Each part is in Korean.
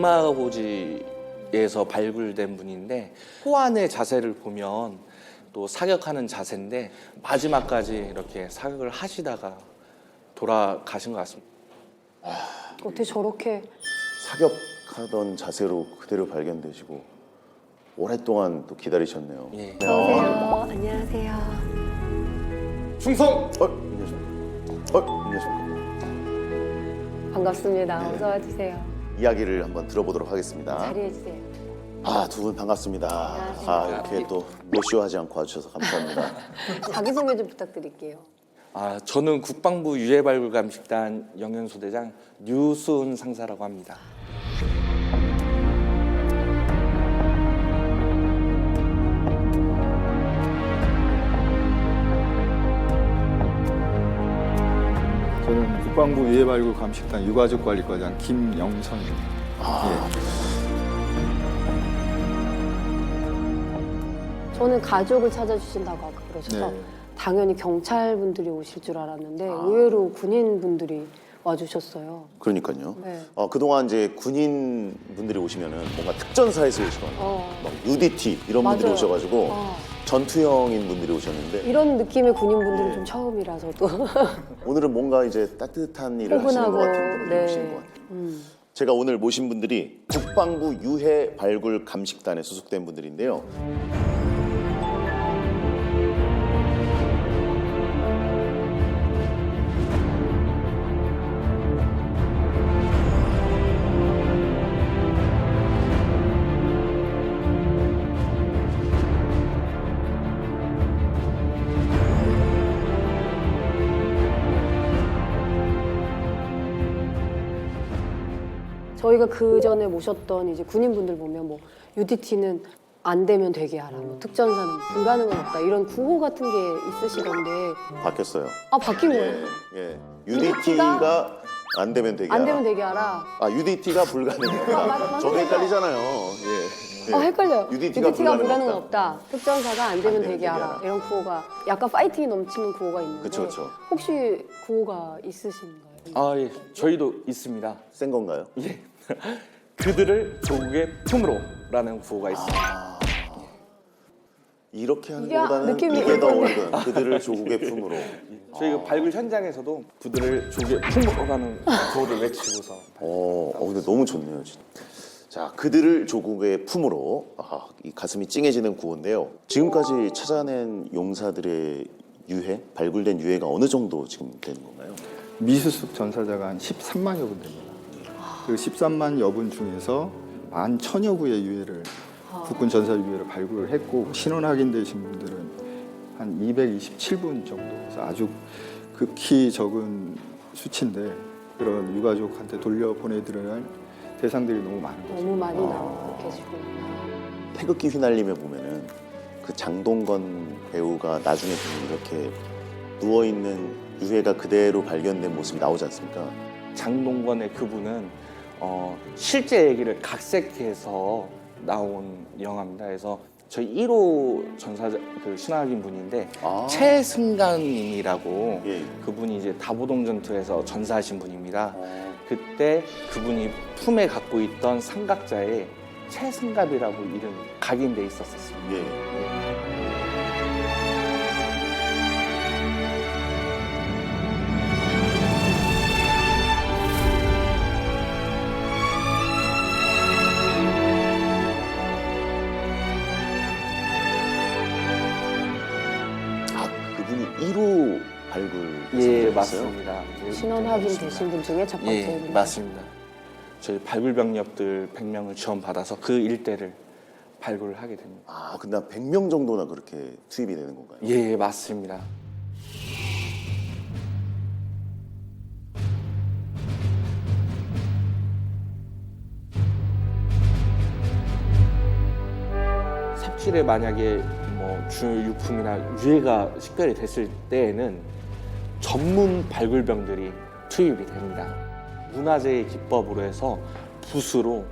백마고지에서 발굴된 분인데 호환의 자세를 보면 또 사격하는 자세인데 마지막까지 이렇게 사격을 하시다가 돌아가신 것 같습니다. 어떻게 저렇게 사격하던 자세로 그대로 발견되시고 오랫동안 또 기다리셨네요. 예. 안녕하세요. 충성! 안녕하십니까. 반갑습니다. 어서 와주세요. 이야기를 한번 들어보도록 하겠습니다. 자리해주세요. 두 분 반갑습니다. 안녕하십니까. 이렇게 또 노쇼하지 않고 와주셔서 감사합니다. 자기소개 좀 부탁드릴게요. 저는 국방부 유해발굴감식단 영연소대장 류수은 상사라고 합니다. 저는 국방부 유해발굴감식단 유가족관리과장 김영선입니다. 저는 가족을 찾아주신다고 아까 그러셔서 네. 당연히 경찰분들이 오실 줄 알았는데 의외로 군인분들이 와주셨어요. 그러니까요. 네. 그동안 이제 군인 분들이 오시면은 뭔가 특전사에서 오시거나 막 UDT 이런 분들이 맞아요. 오셔가지고 전투형인 분들이 오셨는데 이런 느낌의 군인분들은 네. 좀 처음이라 저도. 오늘은 뭔가 이제 따뜻한 일을 하시는 것 같은 분들이 네. 오시는 것 같아요. 제가 오늘 모신 분들이 국방부 유해 발굴 감식단에 소속된 분들인데요. 저희가 그 전에 모셨던 이제 군인분들 보면 뭐 UDT는 안 되면 되게 하라, 뭐 특전사는 불가능은 없다 이런 구호 같은 게 있으시던데 바뀌었어요. 바뀐 거예요? 예. UDT가 안 되면 되게 안 하라. 되면 되게 하라. UDT가 불가능해요. 맞아. 저도 헷갈리잖아요. 예. 헷갈려요. UDT가 UDT가 불가능은 불가능은 없다. 특전사가 안 되면 되게 하라. 이런 구호가 약간 파이팅이 넘치는 구호가 있는데 그쵸, 그쵸. 혹시 구호가 있으신가요? 예. 저희도 있습니다. 센 건가요? 예. 그들을 조국의 품으로라는 구호가 있습니다. 이렇게 하는 이게 것보다는 느낌이 이게 더 그런데. 어울리는 그들을 조국의 품으로. 저희가 발굴 현장에서도 그들을 조국의 품으로라는 구호를 외치고서 근데 너무 좋네요, 진짜. 자, 그들을 조국의 품으로. 이 가슴이 찡해지는 구호인데요. 지금까지 찾아낸 용사들의 유해, 발굴된 유해가 어느 정도 지금 되는 건가요? 미수습 전사자가 한 13만여 분 됩니다. 그 13만여 분 중에서 11,000여 구의 유해를 국군 전사 유해를 발굴을 했고 신원 확인되신 분들은 한 227분 정도. 그래서 아주 극히 적은 수치인데 그런 유가족한테 돌려보내드려야 할 대상들이 너무 많은 거죠. 너무 많이 나오고 계시고. 태극기 휘날림에 보면은 그 장동건 배우가 나중에 보면 이렇게 누워 있는 유해가 그대로 발견된 모습이 나오지 않습니까? 장동건의 그분은 실제 얘기를 각색해서 나온 영화입니다. 그래서 저희 1호 전사자 그 신화학인 분인데 최승관님이라고 예. 그분이 이제 다보동 전투에서 전사하신 분입니다. 그때 그분이 품에 갖고 있던 삼각자에 최승갑이라고 이름이 각인돼 있었습니다. 예. 그분이 1호 발굴 예, 대상자였어요? 맞습니다. 신원 확인 되신 분 중에 첫 번째 예, 분. 맞습니다. 저희 발굴병력들 100명을 지원받아서 그 일대를 발굴을 하게 됩니다. 근데 한 100명 정도나 그렇게 투입이 되는 건가요? 예, 맞습니다. 삽질에 만약에 뭐 주유품이나 유해가 식별이 됐을 때에는 전문 발굴병들이 투입이 됩니다. 문화재의 기법으로 해서 붓으로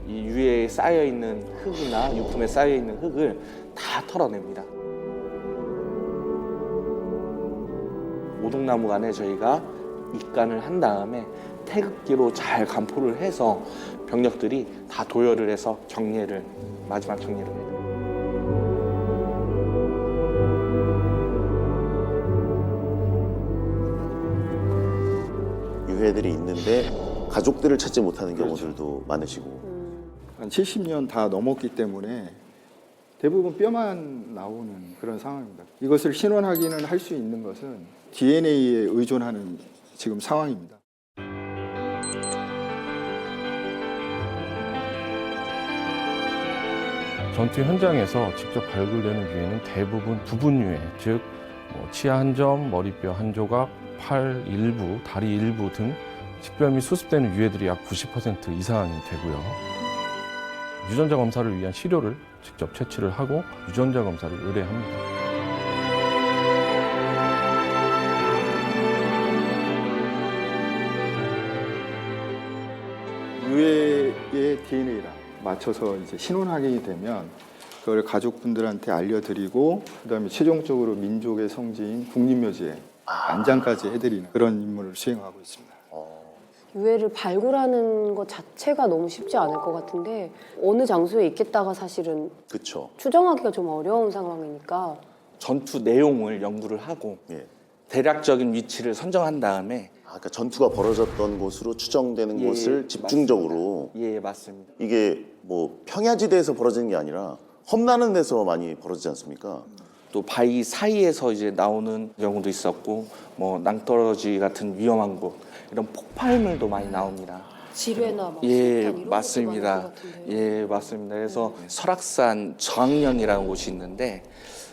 이 유해에 쌓여 있는 흙이나 유품에 쌓여 있는 흙을 다 털어냅니다. 오동나무 안에 저희가 입간을 한 다음에 태극기로 잘 간포를 해서 병력들이 다 도열을 해서 마지막 격리를 해요. 유해들이 있는데 가족들을 찾지 못하는 그렇죠. 경우들도 많으시고. 한 70년 다 넘었기 때문에 대부분 뼈만 나오는 그런 상황입니다. 이것을 신원확인을 할 수 있는 것은 DNA에 의존하는 지금 상황입니다. 전투 현장에서 직접 발굴되는 유해는 대부분 부분 유해, 즉 치아 한 점, 머리뼈 한 조각, 팔 일부, 다리 일부 등 식별 및 수습되는 유해들이 약 90% 이상이 되고요. 유전자 검사를 위한 시료를 직접 채취를 하고 유전자 검사를 의뢰합니다. 유해의 DNA랑 맞춰서 이제 신원 확인이 되면 그걸 가족분들한테 알려드리고 그다음에 최종적으로 민족의 성지인 국립묘지에 안장까지 해드리는 그런 임무를 수행하고 있습니다. 유해를 발굴하는 것 자체가 너무 쉽지 않을 것 같은데 어느 장소에 있겠다가 사실은 그렇죠. 추정하기가 좀 어려운 상황이니까 전투 내용을 연구를 하고 예. 대략적인 위치를 선정한 다음에 그러니까 전투가 벌어졌던 곳으로 추정되는 예, 곳을 집중적으로 예, 맞습니다. 이게 뭐 평야지대에서 벌어지는 게 아니라 험난한 데서 많이 벌어지지 않습니까? 또 바위 사이에서 이제 나오는 경우도 있었고 뭐 낭떠러지 같은 위험한 곳 이런 폭발물도 많이 나옵니다. 지뢰나 막 예, 석탄 이런 맞습니다. 것도 많을 것 같은데. 예, 맞습니다. 그래서 설악산 저항련이라는 곳이 있는데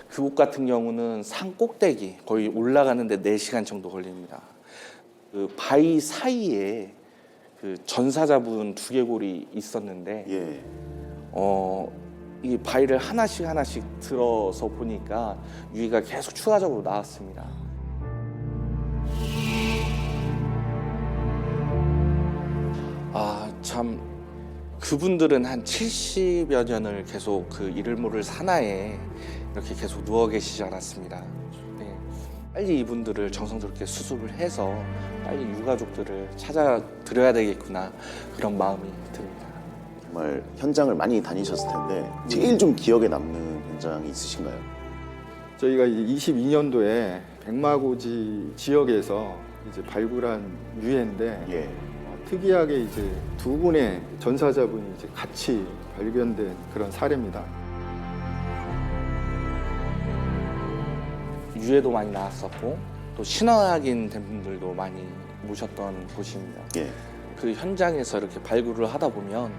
그곳 같은 경우는 산 꼭대기 거의 올라가는데 4시간 정도 걸립니다. 그 바위 사이에 그 전사자분 두개골이 있었는데 예. 이 바위를 하나씩 들어서 보니까 유해가 계속 추가적으로 나왔습니다. 참 그분들은 한 70여 년을 계속 그 이를 모를 산하에 이렇게 계속 누워 계시지 않았습니다. 네. 빨리 이분들을 정성스럽게 수습을 해서 빨리 유가족들을 찾아드려야 되겠구나 그런 마음이 듭니다. 정말 현장을 많이 다니셨을 텐데 제일 좀 기억에 남는 현장이 있으신가요? 저희가 22년도에 백마고지 지역에서 이제 발굴한 유해인데 예. 특이하게 이제 두 분의 전사자분이 이제 같이 발견된 그런 사례입니다. 유해도 많이 나왔었고 또 신화학인 된 분들도 많이 모셨던 곳입니다. 예. 그 현장에서 이렇게 발굴을 하다 보면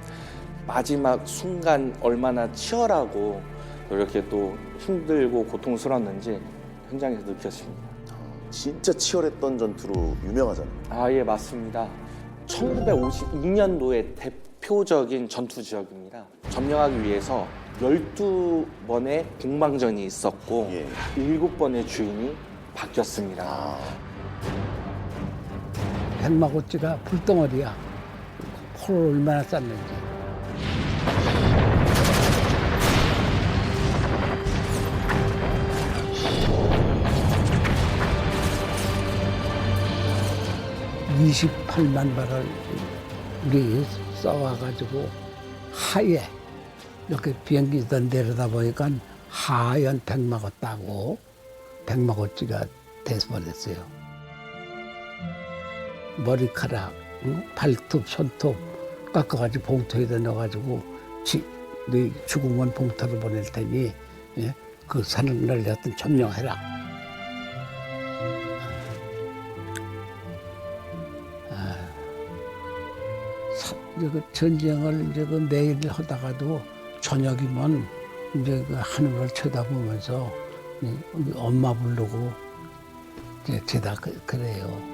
마지막 순간 얼마나 치열하고 이렇게 또 힘들고 고통스러웠는지 현장에서 느꼈습니다. 진짜 치열했던 전투로 유명하잖아요. 예, 맞습니다. 1952년도에 대표적인 전투 지역입니다. 점령하기 위해서 12번의 공방전이 있었고 예. 7번의 주인이 바뀌었습니다. 백마고치가 불덩어리야. 포를 얼마나 쌌는지. (28만) 발을 우리 써와가지고 하얘 이렇게 비행기에다 내려다 보니까 하얀 백마고 따고 백마고치가 돼버렸어요. 머리카락, 발톱, 손톱 깎아가지고 봉투에다 넣어가지고 네 죽으면 봉투를 보낼 테니 예? 그 산을 날렸던 점령해라. 이제 전쟁을 이제 그 매일 하다가도 저녁이면 이제 그 하늘을 쳐다보면서 엄마 부르고 이제 제다 그래요.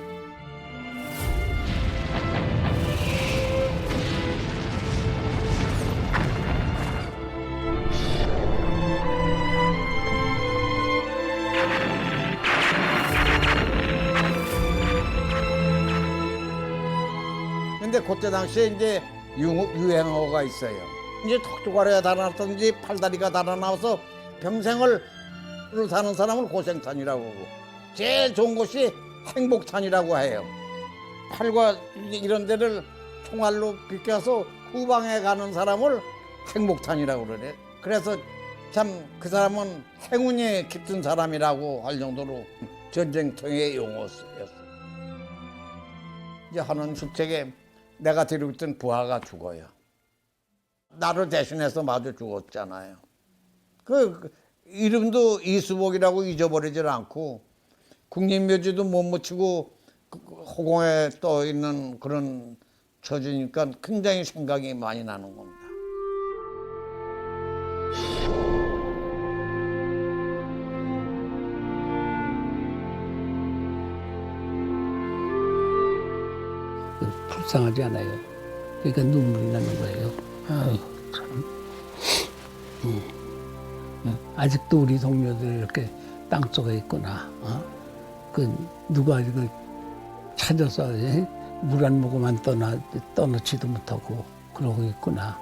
근데 그때 당시에 이제 유행어가 있어요. 이제 턱주가리가 달아났든지 팔다리가 달아나와서 평생을 사는 사람을 고생탄이라고 하고 제일 좋은 곳이 행복탄이라고 해요. 팔과 이런 데를 총알로 비껴서 후방에 가는 사람을 행복탄이라고 그러네. 그래서 참 그 사람은 행운이 깃든 사람이라고 할 정도로 전쟁통의 용어였어. 이제 하는 주택에 내가 데리고 있던 부하가 죽어요. 나를 대신해서 마저 죽었잖아요. 그 이름도 이수복이라고 잊어버리질 않고 국립묘지도 못 묻히고 허공에 떠 있는 그런 처지니까 굉장히 생각이 많이 나는 겁니다. 불쌍하지 않아요. 그러니까 눈물이 나는 거예요. 아유, 참. 아직도 우리 동료들 이렇게 땅속에 있구나. 그 누가 이거 찾아서 물 한 모금만 떠놓지도 못하고 그러고 있구나.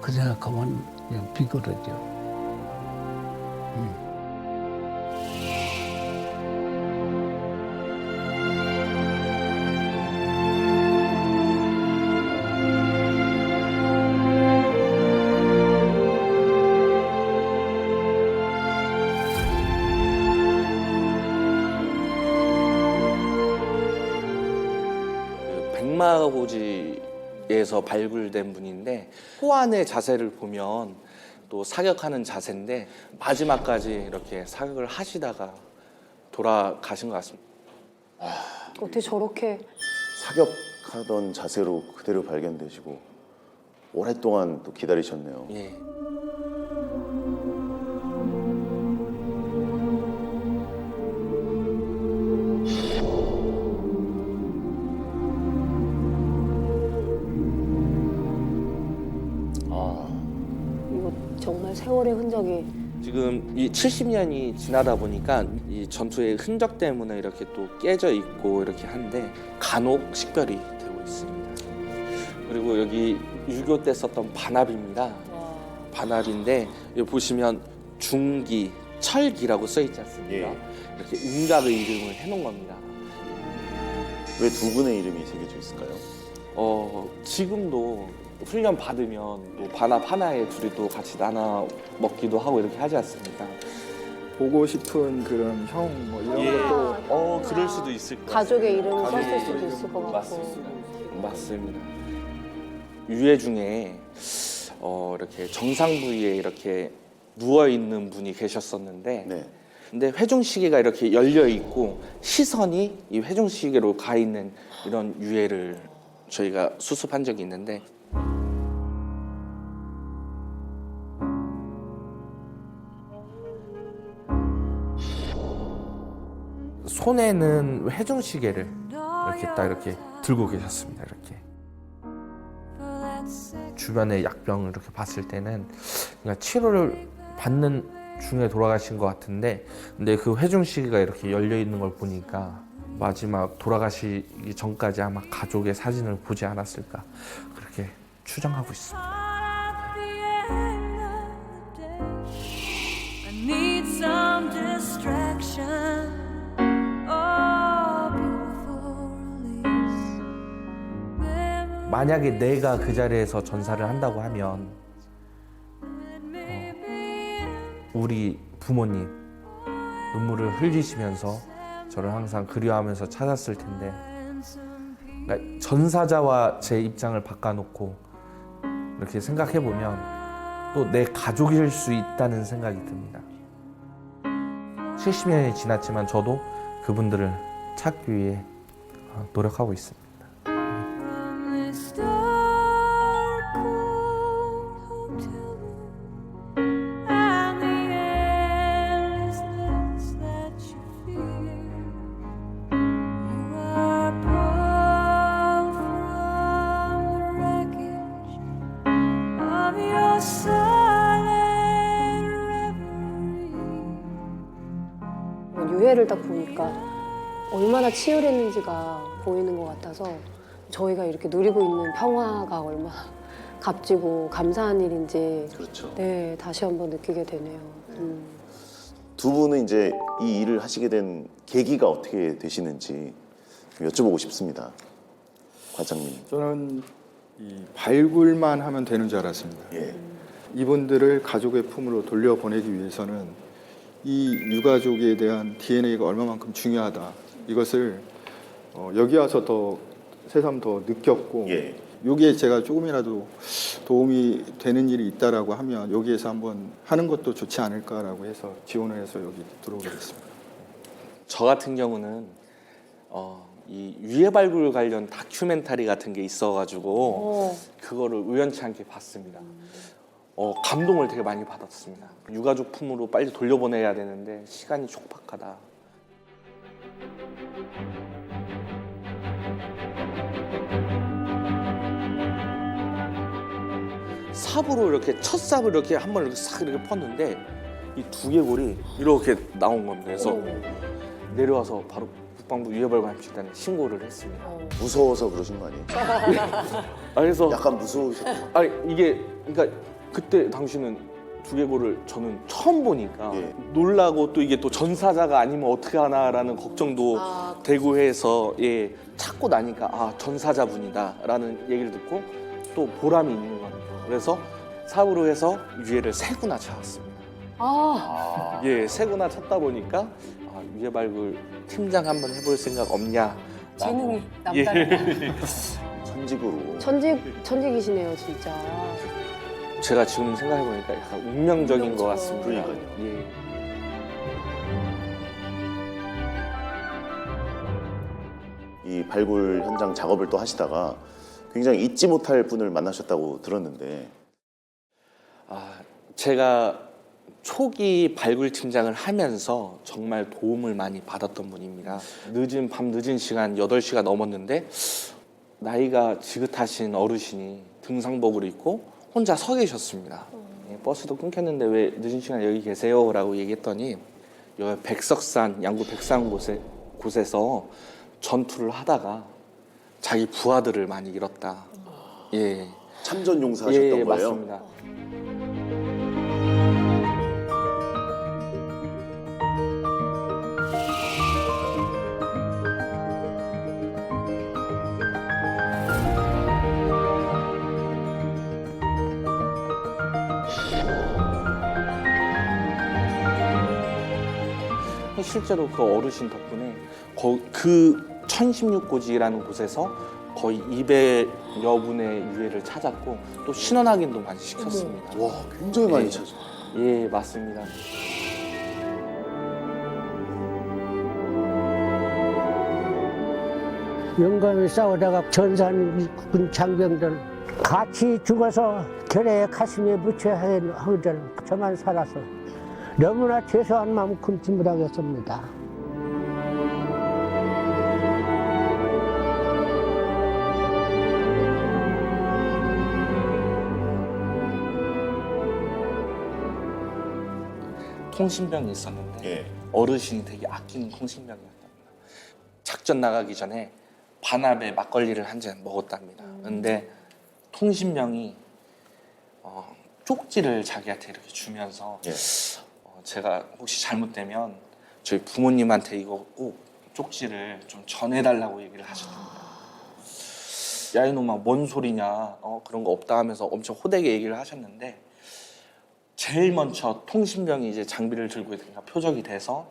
그 생각하면 그냥 비굴하죠. 백마고지에서 발굴된 분인데 호환의 자세를 보면 또 사격하는 자세인데 마지막까지 이렇게 사격을 하시다가 돌아가신 것 같습니다. 어떻게 저렇게 사격하던 자세로 그대로 발견되시고 오랫동안 또 기다리셨네요. 예. 이거 정말 세월의 흔적이 지금 이 70년이 지나다 보니까 이 전투의 흔적 때문에 이렇게 또 깨져 있고 이렇게 한데 간혹 식별이 되고 있습니다. 그리고 여기 6.25 때 썼던 반합입니다. 반합인데 여기 보시면 중기, 철기라고 써 있지 않습니까? 예. 이렇게 음각의 이름을 해놓은 겁니다. 왜 두 분의 이름이 새겨져 있을까요? 지금도 훈련 받으면 또 반합 하나에 둘이 또 같이 나눠 먹기도 하고 이렇게 하지 않습니까? 보고 싶은 그런 형 뭐 이런 것도 그럴 수도 있을 것 같아요. 가족의 이름을 썼을 수도 있을 것 같고. 맞습니다. 유해 중에 이렇게 정상 부위에 이렇게 누워 있는 분이 계셨었는데, 네. 근데 회중시계가 이렇게 열려 있고 시선이 이 회중시계로 가 있는 이런 유해를 저희가 수습한 적이 있는데. 손에는 회중시계를 이렇게 딱 이렇게 들고 계셨습니다. 이렇게 주변의 약병을 이렇게 봤을 때는 그러니까 치료를 받는 중에 돌아가신 것 같은데, 근데 그 회중시계가 이렇게 열려 있는 걸 보니까 마지막 돌아가시기 전까지 아마 가족의 사진을 보지 않았을까 그렇게 추정하고 있습니다. 만약에 내가 그 자리에서 전사를 한다고 하면 우리 부모님 눈물을 흘리시면서 저를 항상 그리워하면서 찾았을 텐데, 그러니까 전사자와 제 입장을 바꿔놓고 이렇게 생각해보면 또 내 가족일 수 있다는 생각이 듭니다. 70년이 지났지만 저도 그분들을 찾기 위해 노력하고 있습니다. 유해를 딱 보니까 얼마나 치열했는지가 보이는 것 같아서 저희가 이렇게 누리고 있는 평화가 얼마나 값지고 감사한 일인지 그렇죠. 네, 다시 한번 느끼게 되네요. 두 분은 이제 이 일을 하시게 된 계기가 어떻게 되시는지 좀 여쭤보고 싶습니다. 과장님. 저는 이 발굴만 하면 되는 줄 알았습니다. 예. 이분들을 가족의 품으로 돌려보내기 위해서는 이 유가족에 대한 DNA가 얼마만큼 중요하다. 이것을 여기 와서 더 새삼 더 느꼈고 예. 여기에 제가 조금이라도 도움이 되는 일이 있다라고 하면 여기에서 한번 하는 것도 좋지 않을까라고 해서 지원을 해서 여기 들어오게 됐습니다. 저 같은 경우는 이 유해 발굴 관련 다큐멘터리 같은 게 있어가지고 그거를 우연치 않게 봤습니다. 감동을 되게 많이 받았습니다. 유가족 품으로 빨리 돌려보내야 되는데 시간이 촉박하다. 삽으로 이렇게 첫 삽을 이렇게 한번 이렇게 싹 이렇게 펐는데 이 두개골이 이렇게 나온 겁니다. 그래서 내려와서 바로 국방부 유해발굴단에 신고를 했습니다. 무서워서 그러신 거 아니에요? 그래서 약간 무서우셨고. 이게 그러니까 그때 당시는 두개골을 저는 처음 보니까 예. 놀라고 또 이게 또 전사자가 아니면 어떻게 하나라는 걱정도 되고 해서 예 찾고 나니까 전사자분이다라는 얘기를 듣고 또 보람이 있는 겁니다. 그래서 삽으로 해서 유해를 3구나 찾았습니다. 예, 3구나 찾다 보니까 유해 발굴 팀장 한번 해볼 생각 없냐? 재능이 남다르다. 천직으로. 천직이시네요, 진짜. 제가 지금 생각해보니까 약간 운명적인 것 같습니다. 그러니까요. 예. 이 발굴 현장 작업을 또 하시다가 굉장히 잊지 못할 분을 만나셨다고 들었는데. 제가 초기 발굴 팀장을 하면서 정말 도움을 많이 받았던 분입니다. 밤 늦은 시간 8시가 넘었는데 나이가 지긋하신 어르신이 등산복을 입고 혼자 서 계셨습니다. 버스도 끊겼는데 왜 늦은 시간 여기 계세요? 라고 얘기했더니 여기 백석산, 양구 백산 곳에서 전투를 하다가 자기 부하들을 많이 잃었다. 예, 참전 용사하셨던 예, 거예요? 맞습니다. 실제로 그 어르신 덕분에 그 1016고지라는 곳에서 거의 200여 분의 유해를 찾았고 또 신원 확인도 많이 시켰습니다. 와, 굉장히 많이 예. 찾아. 예, 맞습니다. 영광에 싸우다가 전산군 장병들 같이 죽어서 결에 가슴에 묻혀야 하거든. 저만 살아서 너무나 죄송한 마음 금치 못하겠습니다. 통신병이 있었는데 예. 어르신이 되게 아끼는 통신병이었답니다. 작전 나가기 전에 반합에 막걸리를 한 잔 먹었답니다. 근데 통신병이 쪽지를 자기한테 이렇게 주면서 예. 제가 혹시 잘못되면 저희 부모님한테 이거 꼭 쪽지를 좀 전해달라고 얘기를 하셨답니다. 야 이놈아 뭔 소리냐 그런 거 없다 하면서 엄청 호되게 얘기를 하셨는데 제일 먼저 통신병이 이제 장비를 들고 있으니까 표적이 돼서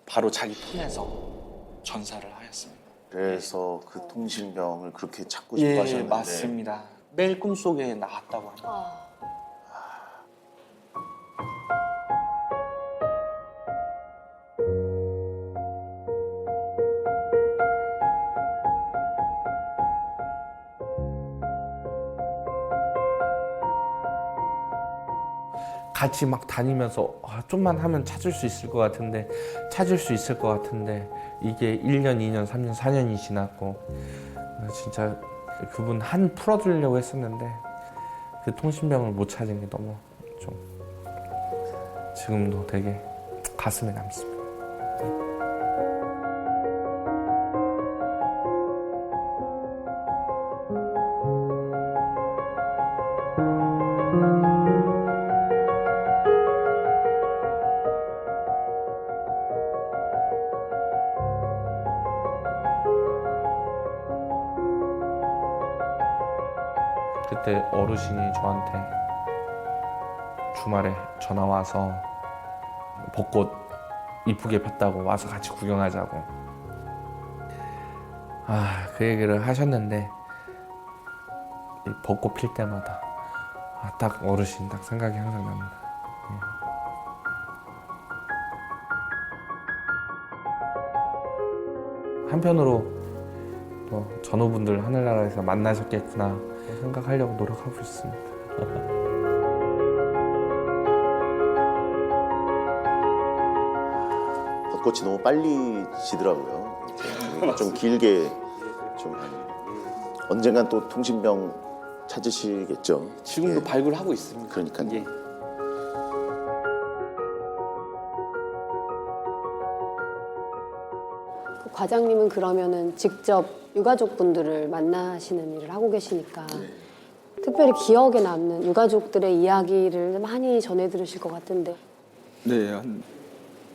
바로 자기 품에서 전사를 하였습니다. 그래서 그 통신병을 그렇게 찾고 싶어 예, 하셨는데. 맞습니다. 매일 꿈속에 나왔다고 합니다. 같이 막 다니면서 좀만 하면 찾을 수 있을 것 같은데 이게 1년, 2년, 3년, 4년이 지났고 진짜 그분 한 풀어주려고 했었는데 그 통신병을 못 찾은 게 너무 좀 지금도 되게 가슴에 남습니다. 그때 어르신이 저한테 주말에 전화 와서 벚꽃 이쁘게 폈다고 와서 같이 구경하자고 그 얘기를 하셨는데 이 벚꽃 필 때마다 딱 어르신 딱 생각이 항상 납니다. 한편으로 또 전우분들 하늘나라에서 만나셨겠구나 생각하려고 노력하고 있습니다. 벚꽃이 너무 빨리 지더라고요. 이렇게 좀 길게 좀 하는. 언젠간 또 통신병 찾으시겠죠. 지금도 예. 발굴하고 있습니다. 그러니까요. 예. 그 과장님은 그러면은 직접 유가족분들을 만나시는 일을 하고 계시니까 특별히 기억에 남는 유가족들의 이야기를 많이 전해 들으실 것 같은데. 네,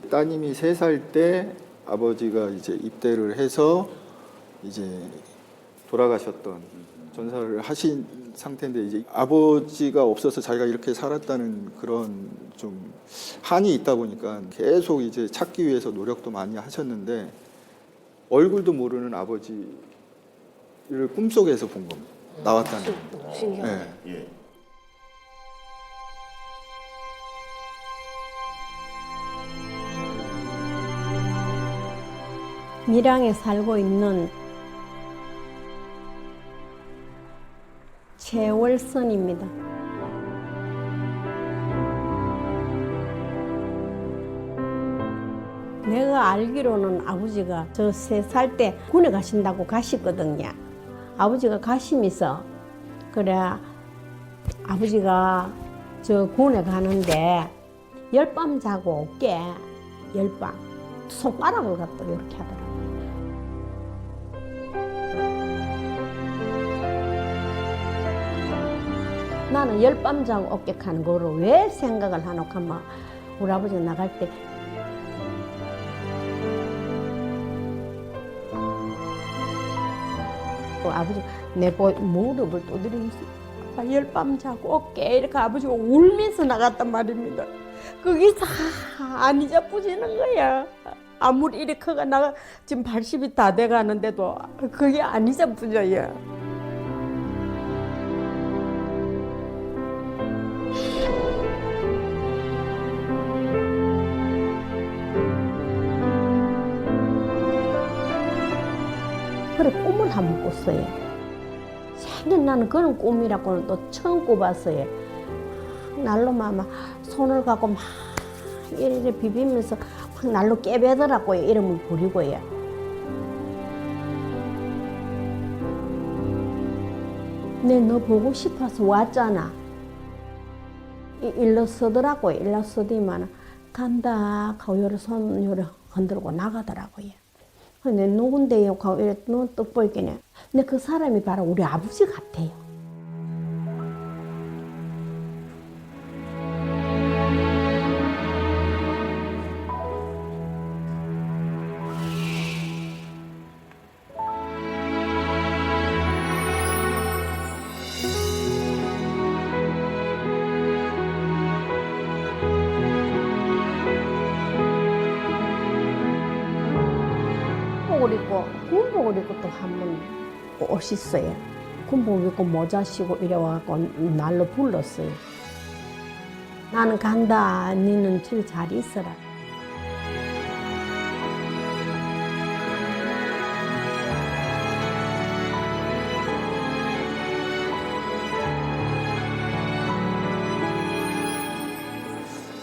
따님이 3살 때 아버지가 이제 입대를 해서 이제 돌아가셨던 전사를 하신 상태인데 이제 아버지가 없어서 자기가 이렇게 살았다는 그런 좀 한이 있다 보니까 계속 이제 찾기 위해서 노력도 많이 하셨는데 얼굴도 모르는 아버지를 꿈속에서 본 겁니다. 나왔다는 거. 너무 신기하다. 네. 예. 밀양에 살고 있는 최월선입니다. 내가 알기로는 아버지가 저 3살 때 군에 가신다고 가시거든요. 아버지가 가시면서 그래 아버지가 저 군에 가는데 열밤 자고 올게 열밤 손가락을 갖다 이렇게 하더라고요. 나는 열밤 자고 어깨 가는 거를 왜 생각을 하노 하면 우리 아버지가 나갈 때 또 아버지가 내 무릎을 두드리면서 열밤 자고 어깨 이렇게 아버지가 울면서 나갔단 말입니다. 그게 다 안 잊어부지는 거야. 아무리 이렇게 커가 나가 지금 80이 다 돼가는데도 그게 안 잊어부져요. 그래 꿈을 한번 꿨어요. 생전 나는 그런 꿈이라고는 또 처음 꿔봤어요. 날로만 막 손을 갖고 막 이렇게 비비면서 막 날로 깨배더라고요. 이름을 부리고요. 내 너 보고 싶어서 왔잖아. 일러 서더라고요. 일러 서더니만 간다 하고 요래 손 요래 흔들고 나가더라고요. 근데 누군데요? 하고 이래 눈 떠 보이겠네. 근데 그 사람이 바로 우리 아버지 같아요. 군복을 입고 군복을 입고 또 한 번 오셨어요. 군복 입고 모자 쓰고 이래 와갖고 날로 불렀어요. 나는 간다. 너는 저기 잘 있어라.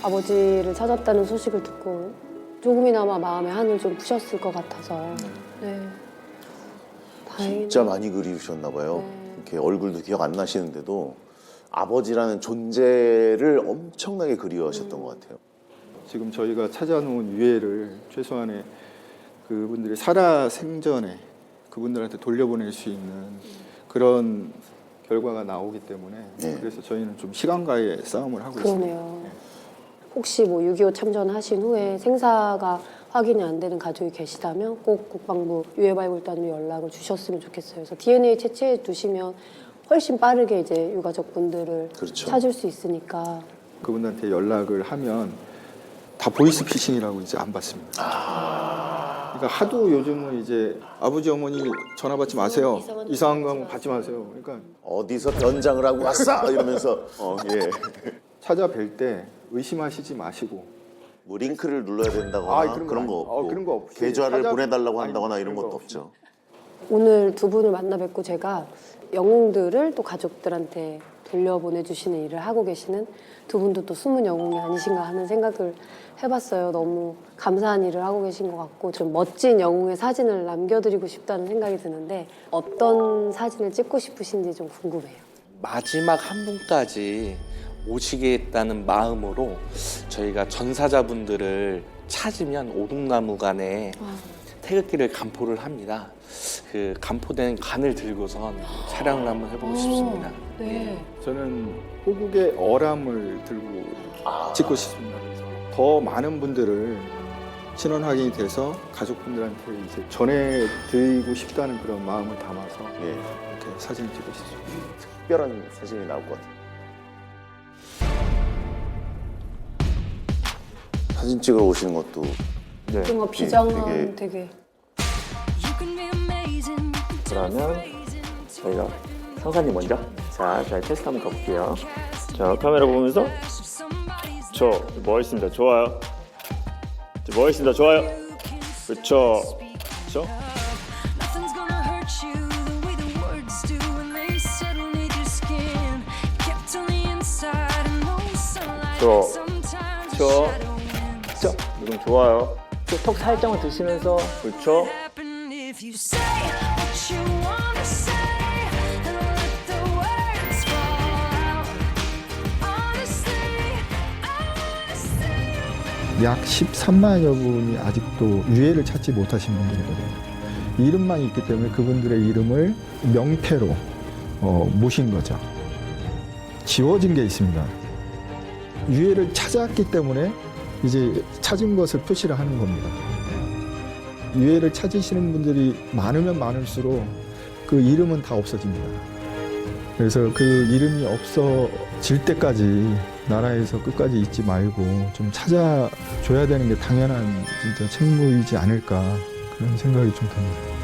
아버지를 찾았다는 소식을 듣고 조금이나마 마음의 한을 좀 푸셨을 것 같아서. 네. 다행이네요. 진짜 많이 그리우셨나 봐요. 이렇게 얼굴도 기억 안 나시는데도 아버지라는 존재를 엄청나게 그리워하셨던 것 같아요. 지금 저희가 찾아놓은 유해를 최소한의 그분들이 살아 생전에 그분들한테 돌려보낼 수 있는 그런 결과가 나오기 때문에 네. 그래서 저희는 좀 시간과의 싸움을 하고 있습니다. 그러네요. 혹시 뭐 6.25 참전하신 후에 생사가 확인이 안 되는 가족이 계시다면 꼭 국방부 유해발굴단으로 연락을 주셨으면 좋겠어요. 그래서 DNA 채취해 두시면 훨씬 빠르게 이제 유가족분들을 그렇죠. 찾을 수 있으니까. 그분한테 연락을 하면 다 보이스피싱이라고 이제 안 받습니다. 그러니까 하도 요즘은 이제 아버지 어머니 전화 받지 마세요. 이상한 거 받지 마세요. 그러니까 어디서 변장을 하고 왔어 이러면서 예. 찾아뵐 때 의심하시지 마시고 뭐 링크를 눌러야 된다거나 그런 거 없고 그런 거 없이 계좌를 찾아- 보내달라고 아니, 한다거나 이런 그런 것도 거 없죠. 오늘 두 분을 만나 뵙고 제가 영웅들을 또 가족들한테 돌려보내주시는 일을 하고 계시는 두 분도 또 숨은 영웅이 아니신가 하는 생각을 해봤어요. 너무 감사한 일을 하고 계신 것 같고 좀 멋진 영웅의 사진을 남겨드리고 싶다는 생각이 드는데 어떤 사진을 찍고 싶으신지 좀 궁금해요. 마지막 한 분까지 오시겠다는 마음으로 저희가 전사자분들을 찾으면 오동나무관에 태극기를 간포를 합니다. 그 간포된 관을 들고선 촬영을 한번 해보고 싶습니다. 네. 저는 호국의 어람을 들고 찍고 싶습니다. 더 많은 분들을 신원 확인이 돼서 가족분들한테 이제 전해드리고 싶다는 그런 마음을 담아서 예. 이렇게 사진을 찍고 싶습니다. 특별한 사진이 나올 것 같아요. 사진 찍으러 오시는 것도 뭔가 비장한 되게- 되게 그러면 저희가 상사님 먼저 자, 저희 테스트 한번 가볼게요. 자, 카메라 보면서 저 멋있습니다. 좋아요. 저 멋있습니다. 좋아요. 그렇죠. 그렇죠. 저 지금 좋아요. 턱 살짝만 드시면서 그렇죠. 약 13만여 분이 아직도 유해를 찾지 못하신 분들이거든요. 이름만 있기 때문에 그분들의 이름을 명패로 모신 거죠. 지워진 게 있습니다. 유해를 찾았기 때문에 이제 찾은 것을 표시를 하는 겁니다. 유해를 찾으시는 분들이 많으면 많을수록 그 이름은 다 없어집니다. 그래서 그 이름이 없어질 때까지 나라에서 끝까지 잊지 말고 좀 찾아줘야 되는 게 당연한 진짜 책무이지 않을까 그런 생각이 좀 듭니다.